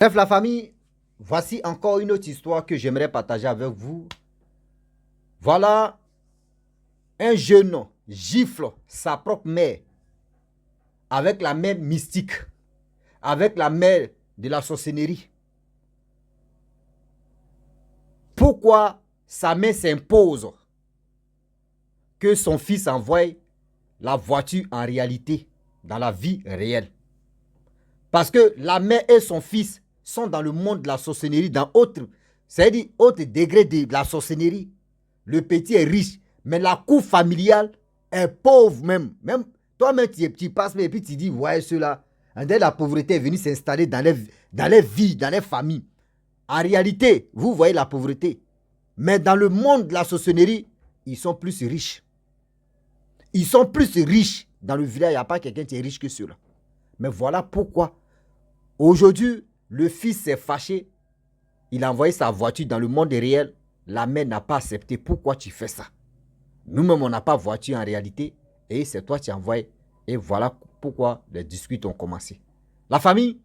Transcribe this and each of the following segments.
Bref, la famille, voici encore une autre histoire que j'aimerais partager avec vous. Voilà, un jeune gifle sa propre mère avec la mère mystique, avec la mère de la sorcellerie. Pourquoi sa mère s'impose que son fils envoie la voiture en réalité, dans la vie réelle? Parce que la mère et son fils sont dans le monde de la sorcellerie, dans autre, c'est-à-dire autre degré de la sorcellerie. Le petit est riche, mais la cour familiale est pauvre même. Même toi-même, tu passes et puis tu dis, ouais, ceux-là, la pauvreté est venue s'installer dans les vies, dans les familles. En réalité, vous voyez la pauvreté. Mais dans le monde de la sorcellerie, ils sont plus riches. Ils sont plus riches. Dans le village, il n'y a pas quelqu'un qui est riche que ceux-là. Mais voilà pourquoi. Aujourd'hui, le fils s'est fâché. Il a envoyé sa voiture dans le monde réel. La mère n'a pas accepté. Pourquoi tu fais ça? Nous-mêmes, on n'a pas de voiture en réalité. Et c'est toi qui envoies. Et voilà pourquoi les disputes ont commencé. La famille,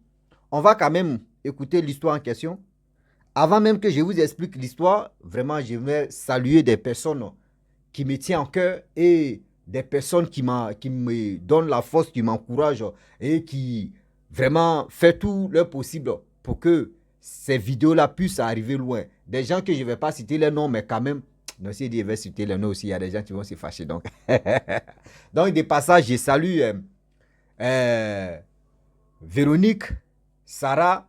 on va quand même écouter l'histoire en question. Avant même que je vous explique l'histoire, vraiment, je vais saluer des personnes qui me tiennent en cœur et des personnes qui me donnent la force, qui m'encouragent et qui vraiment font tout leur possible pour que ces vidéos-là puissent arriver loin. Des gens que je ne vais pas citer les noms, mais quand même, non, si je vais citer les noms aussi, il y a des gens qui vont se fâcher. Donc, donc des passages, je salue Véronique, Sarah,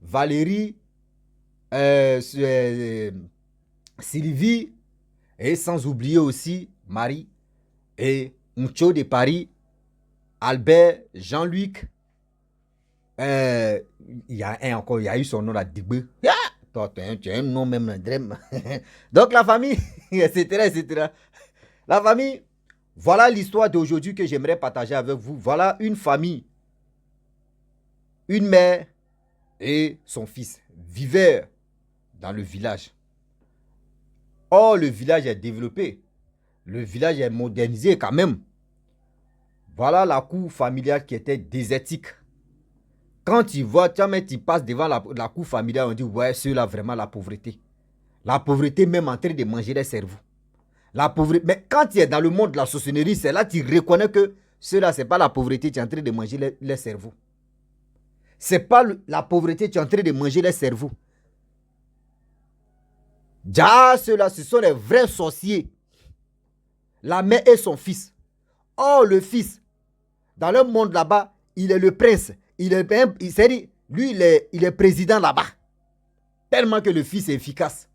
Valérie, Sylvie, et sans oublier aussi Marie et Moucho de Paris, Albert, Jean-Luc, il y a un encore, il y a eu son nom là, Digbe. Toi, tu as un nom même, Drem. Donc la famille, etc., etc. La famille, voilà l'histoire d'aujourd'hui que j'aimerais partager avec vous. Voilà une famille, une mère et son fils vivaient dans le village. Or, le village est développé. Le village est modernisé quand même. Voilà la cour familiale qui était désertique. Quand tu vois, tu passes devant la cour familiale, on dit, ouais, c'est-là vraiment la pauvreté. La pauvreté même en train de manger les cerveaux. La pauvreté. Mais quand tu es dans le monde de la sorcellerie, c'est là que tu reconnais que cela, ce n'est pas la pauvreté, tu es en train de manger les cerveaux. Ce n'est pas la pauvreté, tu es en train de manger les cerveaux. Déjà, ceux-là, ce sont les vrais sorciers. La mère et son fils. Oh, le fils, dans le monde là-bas, il est le prince. Lui, il est président là-bas. Tellement que le fils est efficace.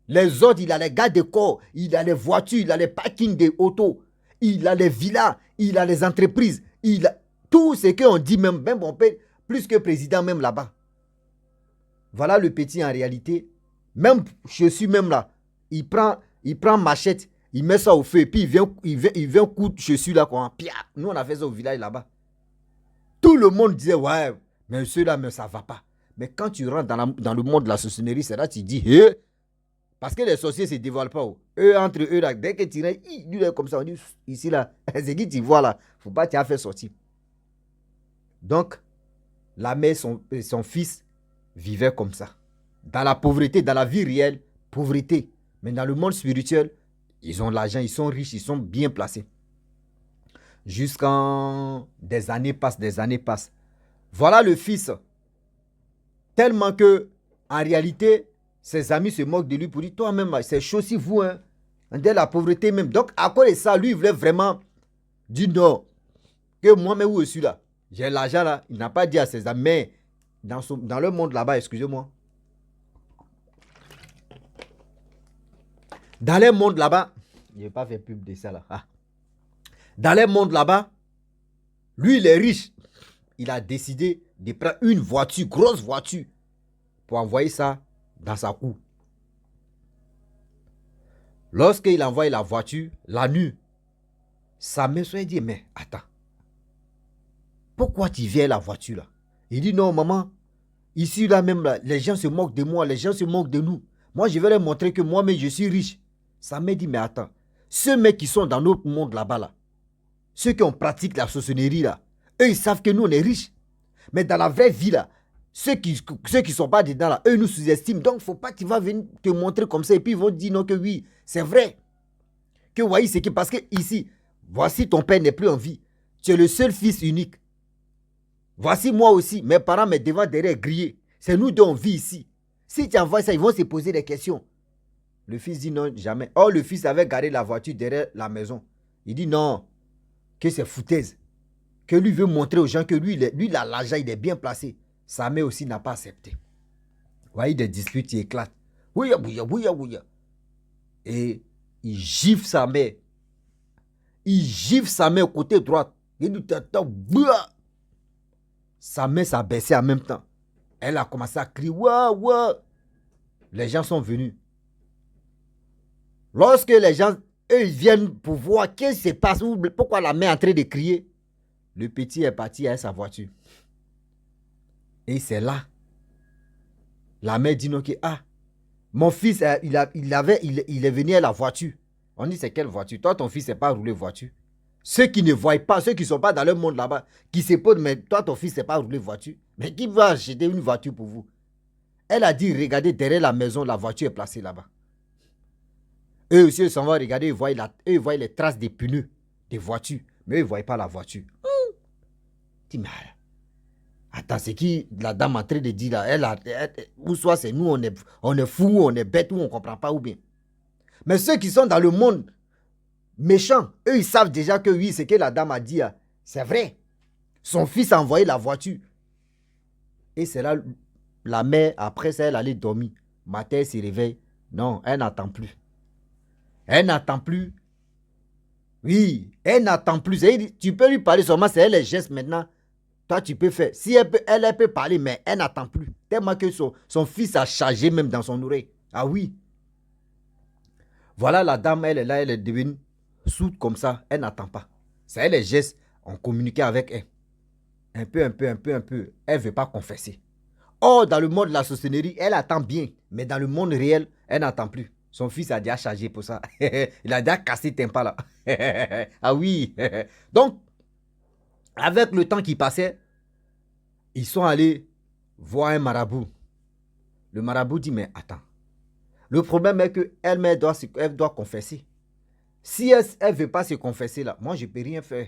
Les autres, il a les gardes de corps, il a les voitures, il a les parkings de autos, il a les villas, il a les entreprises, il a tout ce qu'on dit même on peut, plus que président même là-bas. Voilà le petit en réalité. Même, je suis même là. Il prend machette, il met ça au feu, et puis il vient coudre, je suis là, quoi. Nous, on a fait ça au village là-bas. Tout le monde disait, ouais, mais ceux-là, mais ça va pas. Mais quand tu rentres dans le monde de la sorcellerie, c'est là que tu dis, hé, parce que les sorciers ne se dévoilent pas. Eux, entre eux, là, dès que tu rentres, lui, comme ça, on dit, ici, là, c'est qui tu vois là, faut pas t'y faire sortir. Donc, la mère et son fils vivaient comme ça. Dans la pauvreté, dans la vie réelle, pauvreté. Mais dans le monde spirituel, ils ont l'argent, ils sont riches, ils sont bien placés. Jusqu'en des années passent. Voilà le fils. Tellement que, en réalité, ses amis se moquent de lui pour dire, toi-même, c'est chaud si vous, hein. Dès la pauvreté même. Donc, à cause de ça, lui, il voulait vraiment dire non. Que moi-même, où je suis là, j'ai l'argent là. Il n'a pas dit à ses amis, mais dans le monde là-bas, excusez-moi. Dans le monde là-bas, je ne vais pas faire pub de ça là. Dans le monde là-bas, lui, il est riche. Il a décidé de prendre une voiture, grosse voiture, pour envoyer ça dans sa cour. Lorsqu'il envoie la voiture, la nuit, sa mère se dit, mais attends, pourquoi tu viens la voiture là? Il dit, non maman, ici là même, là, les gens se moquent de moi, les gens se moquent de nous. Moi, je vais leur montrer que moi-même, je suis riche. Sa mère dit, mais attends, ceux mecs qui sont dans notre monde là-bas, là, ceux qui ont pratiqué la sorcellerie là, eux, ils savent que nous, on est riches. Mais dans la vraie vie là, Ceux qui sont pas dedans là, eux nous sous-estiment. Donc, il ne faut pas que tu vas venir te montrer comme ça et puis ils vont dire non que oui, c'est vrai. Que voyez, c'est que parce que ici, voici ton père n'est plus en vie. Tu es le seul fils unique. Voici moi aussi, mes parents me devant derrière grillés. C'est nous deux on vit ici. Si tu envoies ça, ils vont se poser des questions. Le fils dit non, jamais. Or, le fils avait garé la voiture derrière la maison. Il dit non, que c'est foutaise. Que lui veut montrer aux gens que lui il a l'argent, il est bien placé. Sa mère aussi n'a pas accepté. Vous voyez, des disputes qui éclatent. Ouya, ouya, ouya, ouya. Et il gifle sa mère. Il gifle sa mère au côté droit. Il dit, sa main s'est baissée en même temps. Elle a commencé à crier, ouah, ouah. Les gens sont venus. Lorsque les gens, eux, ils viennent pour voir qu'est-ce qui se passe, pourquoi la mère est en train de crier, le petit est parti avec sa voiture. Et c'est là. La mère dit non, que, mon fils, il est venu à la voiture. On dit, c'est quelle voiture? Toi, ton fils n'est pas roulé voiture. Ceux qui ne voient pas, ceux qui ne sont pas dans le monde là-bas, qui se posent, mais toi, ton fils n'est pas roulé voiture. Mais qui va acheter une voiture pour vous? Elle a dit, regardez, derrière la maison, la voiture est placée là-bas. Eux aussi, ils s'en vont regarder, ils voient les traces des pneus des voitures. Mais eux, ils ne voient pas la voiture. Dis, mais attends, c'est qui la dame en train de dire là? Ou soit c'est nous, on est fous, on est bêtes, ou on ne comprend pas, ou bien. Mais ceux qui sont dans le monde méchant, eux, ils savent déjà que oui, ce que la dame a dit, c'est vrai. Son fils a envoyé la voiture. Et c'est là, la mère, après ça, elle allait dormir. Matin, elle se réveille. Non, elle n'attend plus. Elle n'attend plus. Oui, elle n'attend plus. Tu peux lui parler seulement, c'est elle les gestes maintenant. Toi, tu peux faire. Si elle peut parler, mais elle n'attend plus. Tellement que son fils a chargé même dans son oreille. Ah oui. Voilà, la dame, elle est là, elle est devenue sourde comme ça. Elle n'attend pas. C'est elle les gestes. On communiquait avec elle. Un peu. Elle ne veut pas confesser. Or, dans le monde de la sorcellerie, elle attend bien. Mais dans le monde réel, elle n'attend plus. Son fils a déjà chargé pour ça. Il a déjà cassé Tempa là. Ah oui. Donc, avec le temps qui passait, ils sont allés voir un marabout. Le marabout dit, mais attends. Le problème est qu'elle doit confesser. Si elle ne veut pas se confesser là, moi je ne peux rien faire.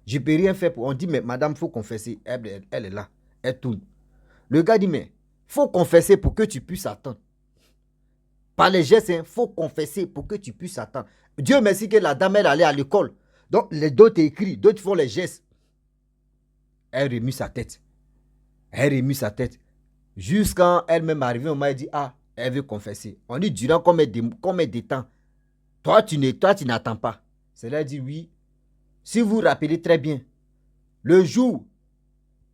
Je ne peux rien faire. On dit, mais madame, il faut confesser. Elle est là. Elle tourne. Le gars dit, mais il faut confesser pour que tu puisses attendre. Par les gestes, il faut confesser pour que tu puisses attendre. Dieu merci que la dame, elle allait à l'école. Donc, les d'autres écrivent, d'autres font les gestes. Elle remue sa tête. Jusqu'à elle-même arrivée, on m'a dit, elle veut confesser. On dit, durant combien de temps? Toi, tu n'attends pas. Cela dit, oui. Si vous vous rappelez très bien, le jour,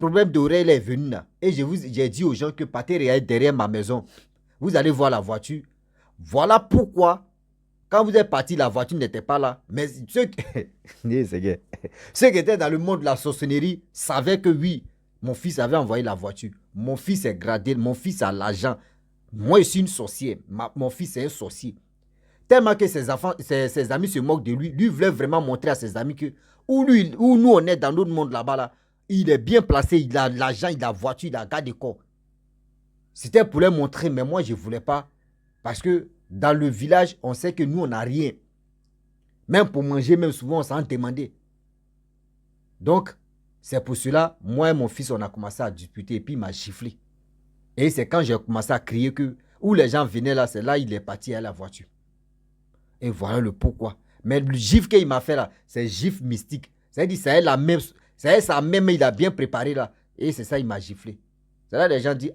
problème d'oreille est venu là. Et j'ai dit aux gens que partez derrière ma maison. Vous allez voir la voiture. Voilà pourquoi, quand vous êtes parti, la voiture n'était pas là. Mais ceux qui étaient dans le monde de la sorcellerie savaient que oui, mon fils avait envoyé la voiture. Mon fils est gradé, mon fils a l'argent. Moi, je suis une sorcière. Mon fils est un sorcier. Tellement que ses amis se moquent de lui. Lui voulait vraiment montrer à ses amis que où nous on est dans notre monde là-bas, là, il est bien placé, il a l'argent, il a la voiture, il a garde-corps. C'était pour les montrer, mais moi, je ne voulais pas. Parce que dans le village, on sait que nous, on n'a rien. Même pour manger, même souvent, on s'en demandait. Donc, c'est pour cela, moi et mon fils, on a commencé à discuter et puis il m'a giflé. Et c'est quand j'ai commencé à crier que, où les gens venaient là, c'est là il est parti à la voiture. Et voilà le pourquoi. Mais le gif qu'il m'a fait là, c'est gif mystique. C'est-à-dire, c'est ça même, il a bien préparé là. Et c'est ça, il m'a giflé. C'est là les gens disent,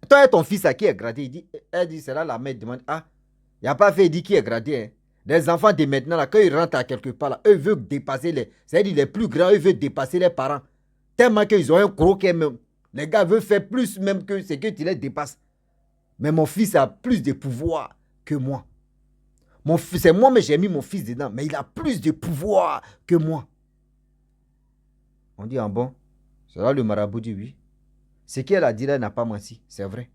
toi et ton fils à qui est gradé? Elle dit, c'est là la mère demande, il n'y a pas fait, il dit qui est gradé. Hein. Les enfants de maintenant, là, quand ils rentrent à quelque part, là, eux veulent dépasser c'est-à-dire les plus grands, eux veulent dépasser les parents. Tellement qu'ils ont un croquet même. Les gars veulent faire plus même que ce que tu les dépasses. Mais mon fils a plus de pouvoir que moi. C'est moi, mais j'ai mis mon fils dedans. Mais il a plus de pouvoir que moi. On dit, bon. C'est là le marabout dit oui. Ce qu'elle a dit là, elle n'a pas menti. C'est vrai.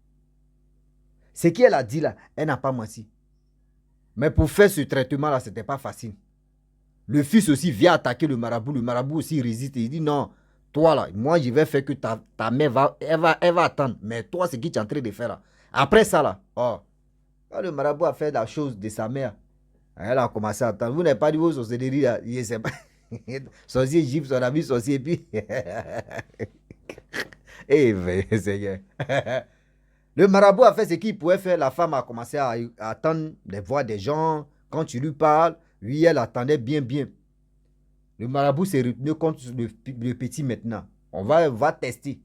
Ce qu'elle a dit là, elle n'a pas menti. Mais pour faire ce traitement-là, ce n'était pas facile. Le fils aussi vient attaquer le marabout. Le marabout aussi résiste. Il dit non, toi là, moi je vais faire que ta mère elle va attendre. Mais toi, ce que tu es en train de faire là. Après ça là, oh, quand le marabout a fait la chose de sa mère, elle a commencé à attendre. Vous n'avez pas dit vos sorcelleries là, je sais pas. Sorcier gifle son ami sorcier, puis. Eh, Seigneur. Le marabout a fait ce qu'il pouvait faire. La femme a commencé à attendre les voix des gens. Quand tu lui parles, oui, elle attendait bien, bien. Le marabout s'est retenu contre le petit maintenant. On va tester.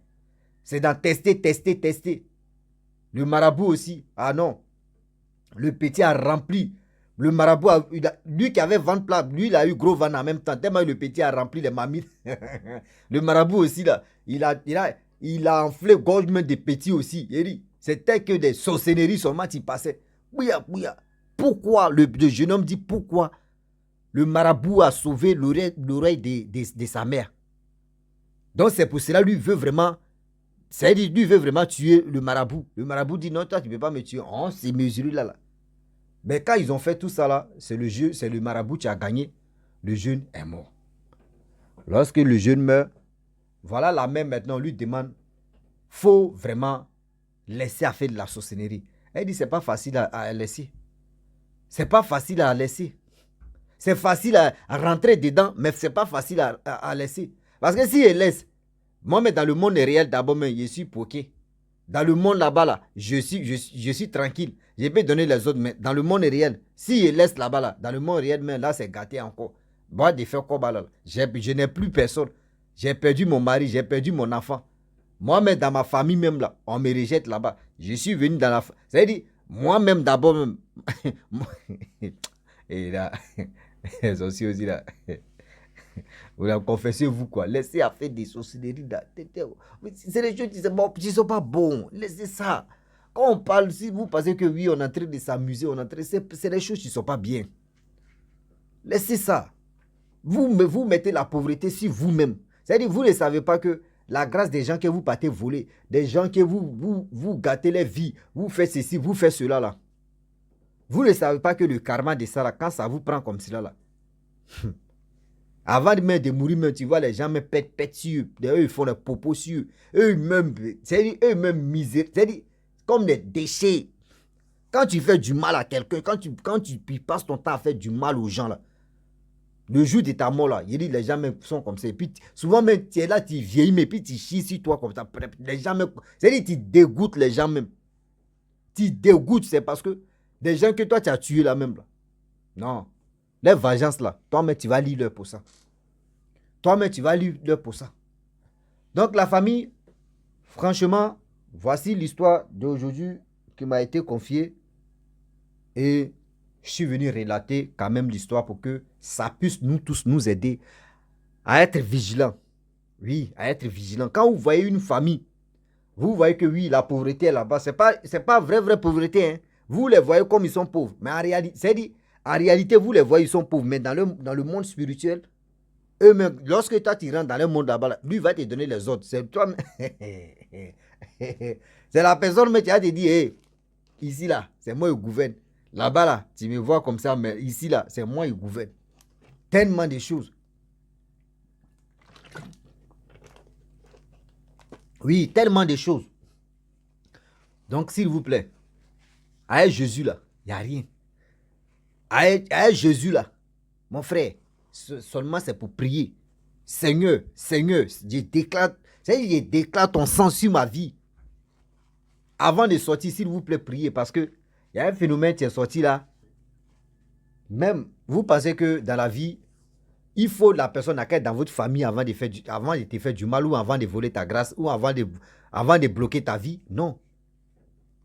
C'est dans tester, tester, tester. Le marabout aussi. Ah non. Le petit a rempli. Le marabout, lui qui avait ventre plat, lui il a eu gros ventre en même temps. Tellement le petit a rempli les mamilles. Le marabout aussi là, il a enflé gorge même des petits aussi. C'était que des sorcelleries seulement qui passaient. Bouya, bouya. Pourquoi le jeune homme dit pourquoi le marabout a sauvé l'oreille de sa mère. Donc c'est pour cela lui veut vraiment, c'est-à-dire lui veut vraiment tuer le marabout. Le marabout dit non, toi tu ne peux pas me tuer. On s'est mesuré là. Mais quand ils ont fait tout ça là, c'est le marabout qui a gagné. Le jeune est mort. Lorsque le jeune meurt, voilà la mère maintenant lui demande, faut vraiment laisser à faire de la sorcellerie. Elle dit c'est pas facile à laisser. C'est pas facile à laisser. C'est facile à rentrer dedans, mais c'est pas facile à laisser. Parce que si elle laisse, moi mais dans le monde réel d'abord, je suis poqué. Dans le monde là-bas, là, je suis tranquille. Je peux donner les autres, mais dans le monde réel, si je laisse là-bas, là, dans le monde réel, mais là, c'est gâté encore. Moi, de faire quoi là, je n'ai plus personne. J'ai perdu mon mari, j'ai perdu mon enfant. Moi-même, dans ma famille même, là, on me rejette là-bas. Je suis venu dans la... C'est-à-dire, moi-même d'abord, même... Et là, ils aussi là... Vous la confessez-vous quoi. Laissez à faire des sorcelleries. C'est des choses qui ne sont pas bonnes. Laissez ça. Quand on parle, si vous pensez que oui, on est en train de s'amuser, c'est des choses qui ne sont pas bien. Laissez ça. Vous mettez la pauvreté sur vous-même. C'est-à-dire, vous ne savez pas que la grâce des gens que vous partez voler, des gens que vous gâtez les vies, vous faites ceci, vous faites cela là. Vous ne savez pas que le karma de ça là, quand ça vous prend comme cela là. Avant de mourir, tu vois, les gens me pètent sur eux. Eux, ils font des popos sur eux. Eux-mêmes, c'est-à-dire, eux-mêmes misère. C'est-à-dire, comme des déchets. Quand tu fais du mal à quelqu'un, quand tu passes ton temps à faire du mal aux gens, là, le jour de ta mort, là, il dit, les gens même sont comme ça. Et puis, souvent, même, tu es là, tu vieillis, mais puis tu chies sur toi comme ça. Les gens même, c'est-à-dire, tu dégoûtes les gens même. Tu dégoûtes, c'est parce que des gens que toi, tu as tués là même, là. Non. Les vengeances là, toi-même tu vas lire leur pour ça. Toi-même tu vas lire leur pour ça. Donc la famille, franchement, voici l'histoire d'aujourd'hui qui m'a été confiée. Et je suis venu relater quand même l'histoire pour que ça puisse nous tous nous aider à être vigilants. Oui, à être vigilants. Quand vous voyez une famille, vous voyez que oui, la pauvreté est là-bas. C'est pas vraie pauvreté. Hein. Vous les voyez comme ils sont pauvres. Mais en réalité, c'est-à-dire, en réalité, vous les voyez, ils sont pauvres. Mais dans le monde spirituel, eux-mêmes, lorsque toi, tu rentres dans le monde là-bas, lui va te donner les ordres. C'est toi. C'est la personne qui va te dire, hey, ici là, c'est moi qui gouverne. Là-bas là, tu me vois comme ça, mais ici là, c'est moi qui gouverne. Tellement de choses. Oui, tellement de choses. Donc, s'il vous plaît, avec Jésus là, il n'y a rien. Avec Jésus là, mon frère, seulement c'est pour prier. Seigneur, je déclare ton sang sur ma vie. Avant de sortir, s'il vous plaît, priez. Parce que il y a un phénomène qui est sorti là. Même, vous pensez que dans la vie, il faut la personne à qui dans votre famille avant de te faire du mal ou avant de voler ta grâce ou avant de bloquer ta vie. Non.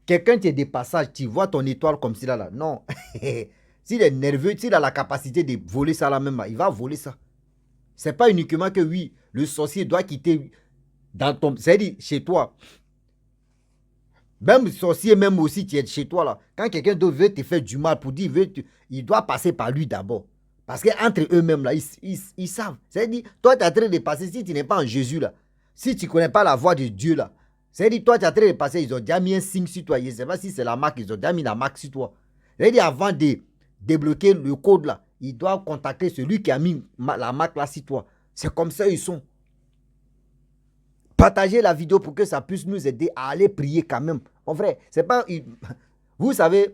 Quelqu'un qui est de passage, tu vois ton étoile comme cela là. Non. S'il est nerveux, s'il a la capacité de voler ça là même, il va voler ça. C'est pas uniquement que oui, le sorcier doit quitter dans ton... C'est-à-dire chez toi. Même le sorcier, même aussi, tu es chez toi là. Quand quelqu'un veut te faire du mal pour dire, il doit passer par lui d'abord. Parce qu'entre eux-mêmes là, ils savent. C'est-à-dire, toi tu es en train de passer, si tu n'es pas en Jésus là, si tu ne connais pas la voix de Dieu là, c'est-à-dire, toi tu es en train de passer, ils ont déjà mis un signe sur toi. Je ne sais pas si c'est la marque, ils ont déjà mis la marque sur toi. C'est-à-dire, avant de débloquer le code là, ils doivent contacter celui qui a mis la marque là sur toi. C'est comme ça ils sont. Partagez la vidéo pour que ça puisse nous aider à aller prier quand même. Mon frère, c'est pas... Vous savez,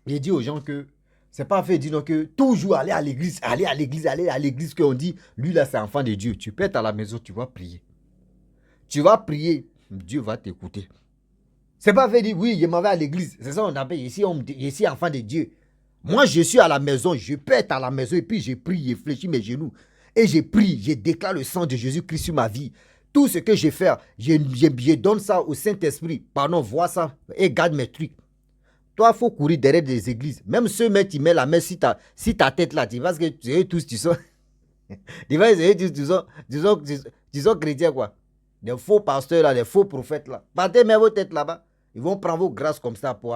j'ai dit aux gens que c'est pas fait dire que toujours aller à l'église, aller à l'église qu'on dit, lui là c'est enfant de Dieu. Tu peux être à la maison, tu vas prier. Tu vas prier, Dieu va t'écouter. C'est pas fait dire, oui, je m'en vais à l'église. C'est ça qu'on appelle, je suis enfant de Dieu. Moi, je suis à la maison, je peux être à la maison et puis je prie, je fléchis mes genoux. Et je prie, je déclare le sang de Jésus-Christ sur ma vie. Tout ce que je fais, je donne ça au Saint-Esprit. Pardon, vois ça et garde mes trucs. Toi, il faut courir derrière des églises. Même ceux qui mettent la main si ta tête là, tu vois que eux tous, tu sens. Tu vois, disons chrétiens quoi. Des faux pasteurs là, des faux prophètes là. Partez même vos têtes là-bas. Ils vont prendre vos grâces comme ça pour...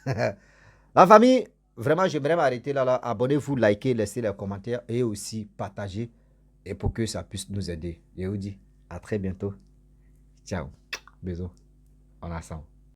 La famille, vraiment, j'aimerais m'arrêter là. Abonnez-vous, likez, laissez les commentaires et aussi partagez. Et pour que ça puisse nous aider. Je vous dis à très bientôt. Ciao. Bisous. On ensemble.